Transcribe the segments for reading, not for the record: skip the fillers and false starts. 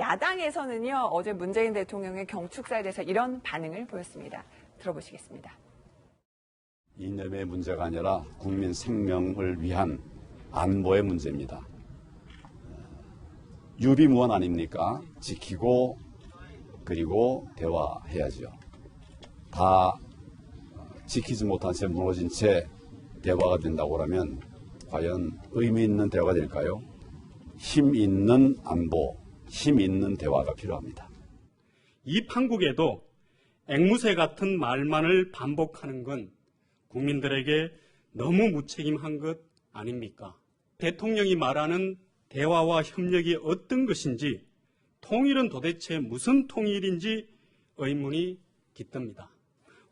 야당에서는요, 어제 문재인 대통령의 경축사에 대해서 이런 반응을 보였습니다. 들어보시겠습니다. 이념의 문제가 아니라 국민 생명을 위한 안보의 문제입니다. 유비무원 아닙니까? 지키고 그리고 대화해야죠. 다 지키지 못한 채 무너진 채 대화가 된다고 하면 과연 의미 있는 대화가 될까요? 힘 있는 안보, 힘 있는 대화가 필요합니다. 이 판국에도 앵무새 같은 말만을 반복하는 건 국민들에게 너무 무책임한 것 아닙니까? 대통령이 말하는 대화와 협력이 어떤 것인지, 통일은 도대체 무슨 통일인지 의문이 깃듭니다.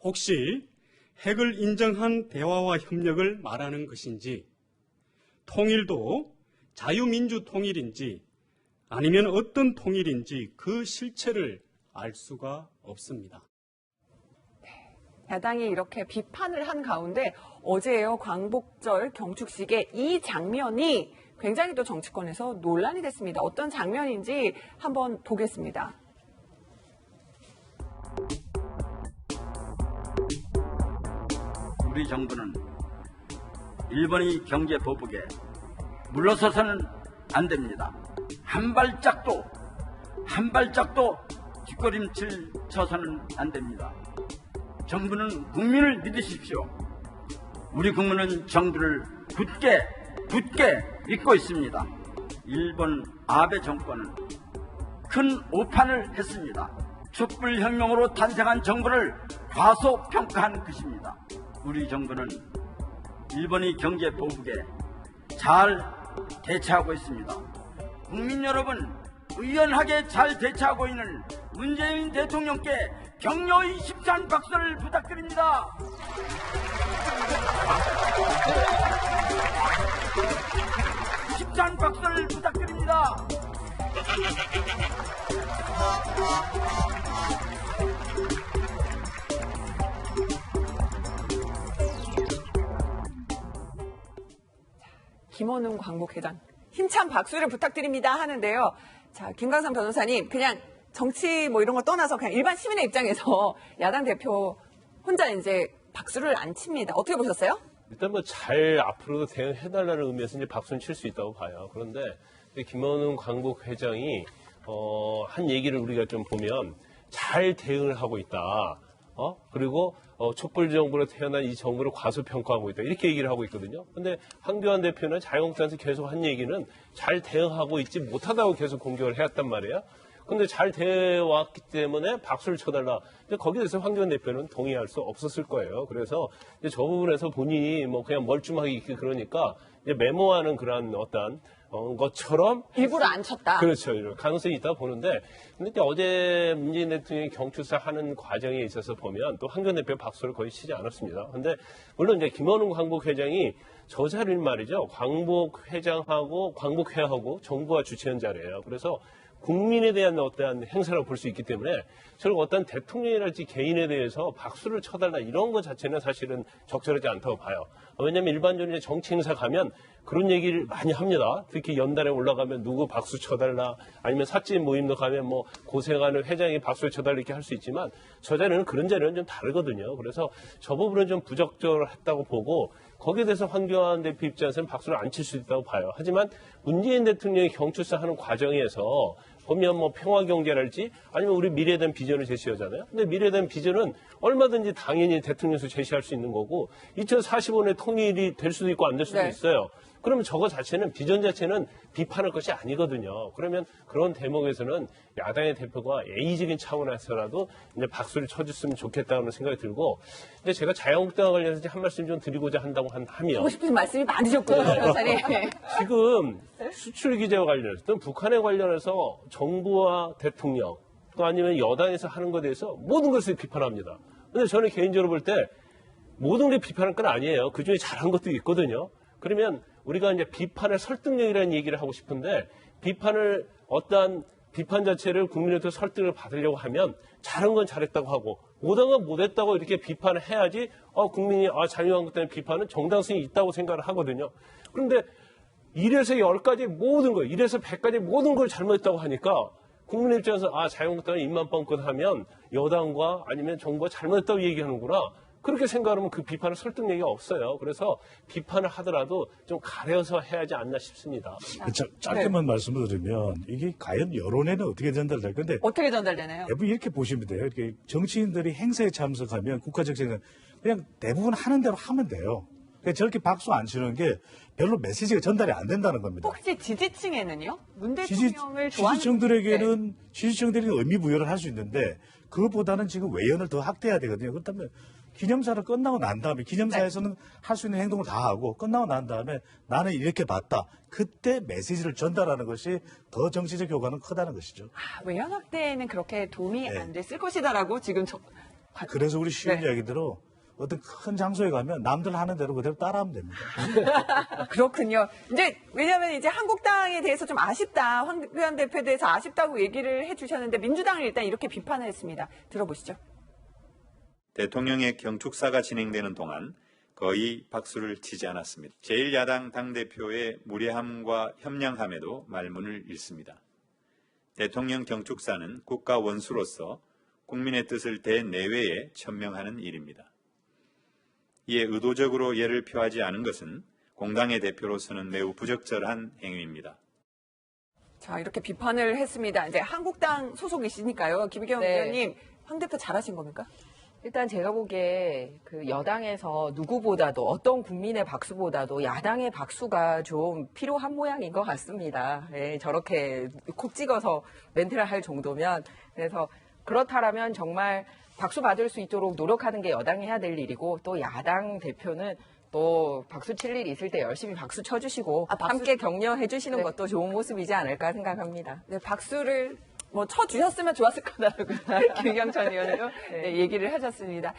혹시 핵을 인정한 대화와 협력을 말하는 것인지, 통일도 자유민주 통일인지 아니면 어떤 통일인지 그 실체를 알 수가 없습니다. 야당이 이렇게 비판을 한 가운데 어제요, 광복절 경축식의 이 장면이 굉장히 또 정치권에서 논란이 됐습니다. 어떤 장면인지 한번 보겠습니다. 우리 정부는 일본의 경제 보복에 물러서서는 안 됩니다. 한 발짝도 뒷걸음질 쳐서는 안 됩니다. 정부는 국민을 믿으십시오. 우리 국민은 정부를 굳게 믿고 있습니다. 일본 아베 정권은 큰 오판을 했습니다. 촛불혁명으로 탄생한 정부를 과소평가한 것입니다. 우리 정부는 일본의 경제 보복에 잘 대처하고 있습니다. 국민 여러분, 의연하게 잘 대처하고 있는 문재인 대통령께 격려의 힘찬 박수를 부탁드립니다. 힘찬 박수를 부탁드립니다. 김원웅 광복회장, 힘찬 박수를 부탁드립니다 하는데요. 자, 김광선 변호사님, 그냥 정치 뭐 이런 거 떠나서 그냥 일반 시민의 입장에서 야당 대표 혼자 이제 박수를 안 칩니다. 어떻게 보셨어요? 일단 뭐 잘 앞으로도 대응해달라는 의미에서 이제 박수는 칠 수 있다고 봐요. 그런데 김원웅 광복회장이 한 얘기를 우리가 좀 보면 잘 대응을 하고 있다. 그리고 촛불 정부로 태어난 이 정부를 과소평가하고 있다. 이렇게 얘기를 하고 있거든요. 근데 황교안 대표는 자유한국당에서 계속 한 얘기는 잘 대응하고 있지 못하다고 계속 공격을 해왔단 말이에요. 근데 잘 돼왔기 때문에 박수를 쳐달라. 근데 거기에 대해서 황교안 대표는 동의할 수 없었을 거예요. 그래서 이제 저 부분에서 본인이 뭐 그냥 멀쩡하게 그러니까 이제 메모하는 그런 어떤 것처럼 일부러 안 쳤다. 그렇죠. 이런 가능성이 있다고 보는데, 근데 어제 문재인 대통령이 경축사 하는 과정에 있어서 보면 또 황교안 대표 박수를 거의 치지 않았습니다. 근데 물론 이제 김원웅 광복회장이 저 자리는 말이죠. 광복회장하고 광복회하고 정부가 주최한 자리예요. 그래서 국민에 대한 어떠한 행사라고 볼 수 있기 때문에 저는 어떤 대통령이랄지 개인에 대해서 박수를 쳐달라 이런 것 자체는 사실은 적절하지 않다고 봐요. 왜냐하면 일반적으로 정치 행사 가면 그런 얘기를 많이 합니다. 특히 연단에 올라가면 누구 박수 쳐달라, 아니면 사진 모임도 가면 뭐 고생하는 회장이 박수를 쳐달라 이렇게 할 수 있지만 저 자리는 그런 자리는 좀 다르거든요. 그래서 저 부분은 좀 부적절했다고 보고 거기에 대해서 황교안 대표 입장에서는 박수를 안 칠 수 있다고 봐요. 하지만 문재인 대통령이 경축사 하는 과정에서 보면 뭐 평화경제랄지 아니면 우리 미래에 대한 비전을 제시하잖아요. 근데 미래에 대한 비전은 얼마든지 당연히 대통령에서 제시할 수 있는 거고 2045년에 통일이 될 수도 있고 안 될 수도 있어요. 그러면 저거 자체는 비전 자체는 비판할 것이 아니거든요. 그러면 그런 대목에서는 야당의 대표가 예의적인 차원에서라도 이제 박수를 쳐줬으면 좋겠다는 생각이 들고, 근데 제가 자유한국당과 관련해서 한 말씀 좀 드리고자 한다고 하면 하고 싶으신 말씀이 많으셨군요, 변호사님. 지금 수출 규제와 관련해서 또 북한에 관련해서 정부와 대통령 또 아니면 여당에서 하는 것에 대해서 모든 것을 비판합니다. 근데 저는 개인적으로 볼 때 모든 게 비판할 건 아니에요. 그중에 잘한 것도 있거든요. 그러면 우리가 이제 비판의 설득력이라는 얘기를 하고 싶은데, 비판을 어떠한 비판 자체를 국민한테 설득을 받으려고 하면 잘한 건 잘했다고 하고 못한 건 못했다고 이렇게 비판을 해야지 국민이 자유한국당의 비판은 정당성이 있다고 생각을 하거든요. 그런데 1에서 10까지 모든 걸, 1에서 100까지 모든 걸 잘못했다고 하니까 국민의 입장에서 자유한국당이 입만 뻥끗하면 여당과 아니면 정부가 잘못했다고 얘기하는구나. 그렇게 생각하면 그 비판을 설득력이 없어요. 그래서 비판을 하더라도 좀 가려서 해야지 않나 싶습니다. 짧게만 말씀을 드리면 이게 과연 여론에는 어떻게 전달될 건데 어떻게 전달되나요? 대부분 이렇게 보시면 돼요. 이렇게 정치인들이 행사에 참석하면 국가적 행사 그냥 대부분 하는 대로 하면 돼요. 그러니까 저렇게 박수 안 치는 게 별로 메시지가 전달이 안 된다는 겁니다. 혹시 지지층에는요? 문 대통령을 좋아하는 지지층들에게는 지지층들이 의미 부여를 할 수 있는데 그것보다는 지금 외연을 더 확대해야 되거든요. 그렇다면 기념사를 끝나고 난 다음에 기념사에서는 할 수 있는 행동을 다 하고 끝나고 난 다음에 나는 이렇게 봤다. 그때 메시지를 전달하는 것이 더 정치적 효과는 크다는 것이죠. 외연 확대에는 그렇게 도움이 네. 안 됐을 것이다라고 지금 그래서 우리 쉬운 네. 이야기대로 어떤 큰 장소에 가면 남들 하는 대로 그대로 따라하면 됩니다. 그렇군요. 이제 왜냐하면 이제 한국당에 대해서 좀 아쉽다, 황교안 대표에 대해서 아쉽다고 얘기를 해주셨는데 민주당을 일단 이렇게 비판을 했습니다. 들어보시죠. 대통령의 경축사가 진행되는 동안 거의 박수를 치지 않았습니다. 제1야당 당대표의 무례함과 협량함에도 말문을 잃습니다. 대통령 경축사는 국가 원수로서 국민의 뜻을 대내외에 천명하는 일입니다. 이에 의도적으로 예를 표하지 않은 것은 공당의 대표로서는 매우 부적절한 행위입니다. 자, 이렇게 비판을 했습니다. 이제 한국당 소속이시니까요. 김의겸 네. 의원님, 황 대표 잘하신 겁니까? 일단 제가 보기에 그 여당에서 누구보다도 어떤 국민의 박수보다도 야당의 박수가 좀 필요한 모양인 것 같습니다. 예, 저렇게 콕 찍어서 멘트를 할 정도면. 그래서 그렇다라면 정말 박수 받을 수 있도록 노력하는 게 여당이 해야 될 일이고 또 야당 대표는 또 박수 칠 일이 있을 때 열심히 박수 쳐주시고 박수- 함께 격려해 주시는 네. 것도 좋은 모습이지 않을까 생각합니다. 네, 박수를 쳐주셨으면 좋았을 거다라고 김의겸 전 의원도 네, 얘기를 하셨습니다.